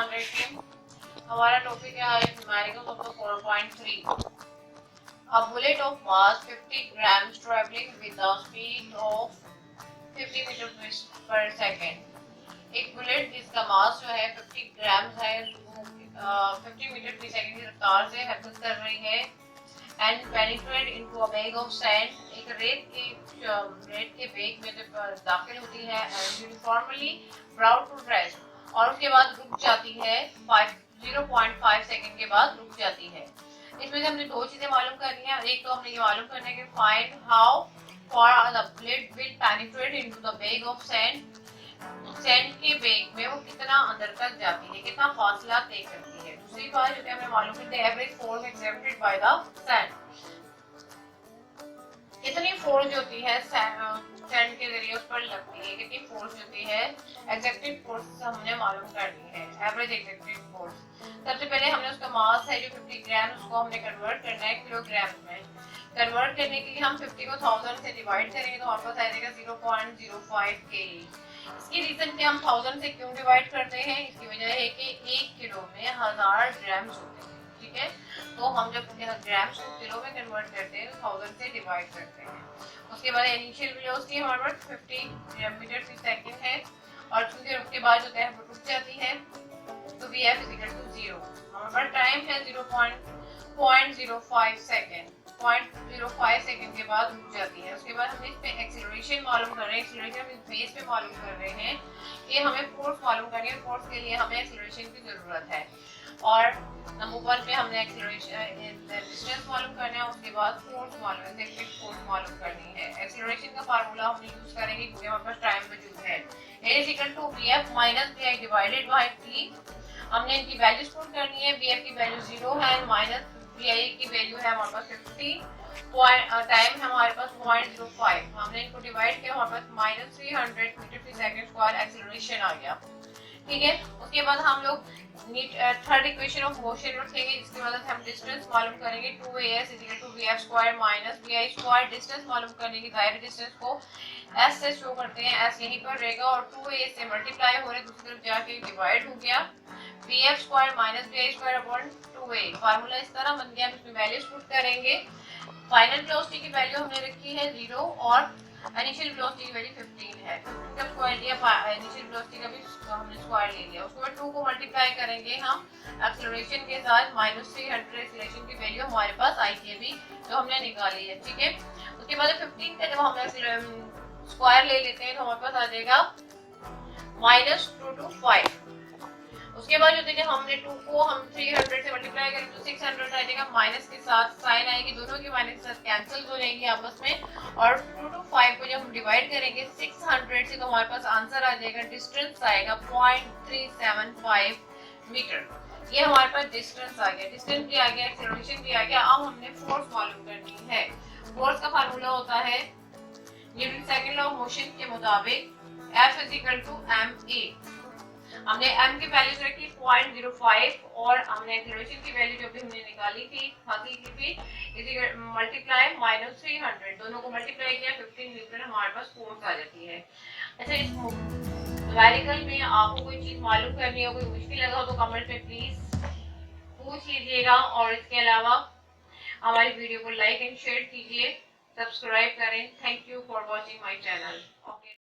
ध्यान रखें। हमारा टॉपिक है आज numericals of the 4.3। A bullet of mass 50 grams traveling with a speed of 50 meters per second। एक बुलेट जिसका मास जो है 50 ग्राम है, 50 मीटर प्रति सेकंड की रफ्तार से हरकत कर रही है and penetrate into a bag of sand, एक रेत के बैग में जब दाखिल होती है यूनिफॉर्मली ब्राउन टू रेस्ट, और उसके बाद रुक जाती है 0.5 सेकंड के बाद रुक जाती है। इसमें से हमने दो चीजें मालूम करनी है। एक तो हमने ये मालूम करना है कि find how far the bullet will penetrate into the bag of sand, sand के बैग में वो कितना अंदर तक जाती है, कितना फासला तय करती है। दूसरी बात जो हमें मालूम है the average force accepted by the sand, कितनी फोर्स होती है सैंड के जरिए उस पर लगती है, कितनी फोर्स होती है। एग्जेक्टिव फोर्स हमने मालूम करनी है, एवरेज एग्जेक्टिव फोर्स। सबसे पहले हमने उसका मास है जो 50 ग्राम, उसको हमने कन्वर्ट करना है किलोग्राम में। कन्वर्ट करने के लिए हम 50 को 1000 से डिवाइड करेंगे तो हमारे पास आ जाएगा 0.05 kg। इसकी रीजन कि हम 1000 से क्यों डिवाइड करते हैं, इसकी वजह है कि 1 किलो में 1000 ग्राम्स होते हैं। ठीक है, तो हम जब ग्राम्स को किलो में कन्वर्ट करते हैं तो 1000 से डिवाइड करते हैं। उसके बाद इनिशियल वेलोसिटी हमारे पास 50 मीटर प्रति सेकंड है, और चूंकि उसके बाद जो है वो रुक जाती है तो Vf = 0। हमारे पास टाइम है 0.05 सेकंड, 0.05 सेकंड के बाद रुक जाती है। उसके बाद हमने इस पे एक्सीलरेशन मालूम कर रहे हैं, एक्सीलरेशन हम इस बेस पे मालूम कर रहे हैं कि हमें फोर्स मालूम करनी है, फोर्स के लिए हमें एक्सीलरेशन की जरूरत है। और नंबर 1 पे हमने एक्सीलरेशन डिस्टेंस मालूम करना है, उसके बाद फोर्स मालूम है, इफेक्टिव फोर्स मालूम करनी है। एक्सीलरेशन का फार्मूला हम यूज करेंगे क्योंकि हमारे पास टाइम मौजूद है। A = Vf - Vi divided by T। हमने इनकी वैल्यूज पुट करनी है। Vf की वैल्यू 0 है, माइनस Vi की वैल्यू है हमारे पास 50, टाइम है हमारे पास 0.05। हमने इनको डिवाइड किया, हमारे पास -300 मीटर प्रति सेकंड स्क्वायर एक्सीलरेशन आ गया। ठीक है, उसके बाद हम लोग थर्ड इक्वेशन ऑफ मोशन रखेंगे, जिसकी मदद से हम डिस्टेंस मालूम करेंगे। 2as = Vf² - Vi²। डिस्टेंस मालूम करने की दायरे डिस्टेंस को s से शो करते हैं, s यहीं पर रहेगा और 2a से मल्टीप्लाई हो रहे दूसरी तरफ जाके डिवाइड हो गया। Vf² - Vi²/2a फार्मूला इस तरह बन गया। इसमें वैल्यूज पुट करेंगे। फाइनल वेलोसिटी की वैल्यू हमने रखी है 0 और इनिशियल वेलोसिटी की वैल्यू 15 है। जब स्क्वायर लिया, इनिशियल वेलोसिटी का भी हमने स्क्वायर ले लिया। उसके बाद 2 को मल्टीप्लाई करेंगे हम एक्सीलरेशन के साथ, -300 एक्सीलरेशन की वैल्यू हमारे पास आई थी अभी जो हमने निकाली है। ठीक है, उसके बाद 15 का जब हम स्क्वायर ले लेते हैं तो हमारे पास आ जाएगा -225। उसके बाद जो देखिए हमने 2 को हम 300 से मल्टीप्लाई करें तो 600 आ जाएगा, माइनस के साथ साइन आएगी, दोनों की माइनस के साथ कैंसिल हो जाएंगी आपस में। और 225 को जब हम डिवाइड करेंगे 600 से तो हमारे पास आंसर आ जाएगा, डिस्टेंस आएगा 0.375 मीटर। ये हमारे पास डिस्टेंस आ गया, डिस्टेंस भी आ गया, एक्सीलरेशन भी आ गया। अब हमने फोर्स मालूम करनी है। फोर्स का फार्मूला होता है Newton second law of motion के मुताबिक F = ma। हमने m की वैल्यू रखी 0.05 और हमने एक्सीलरेशन की वैल्यू जो भी हमने निकाली थी, हासिल की थी, इसी मल्टीप्लाई -300, दोनों को मल्टीप्लाई किया 15 न्यूटन हमारे पास फोर्स आ जाती है। अच्छा, इस न्यूमेरिकल में आपको कोई चीज मालूम करनी हो, कोई मुश्किल लगा हो तो कमेंट में प्लीज पूछ लीजिएगा। और इसके अलावा हमारी वीडियो को लाइक एंड शेयर कीजिए, सब्सक्राइब करें। Thank you for watching my channel. Okay.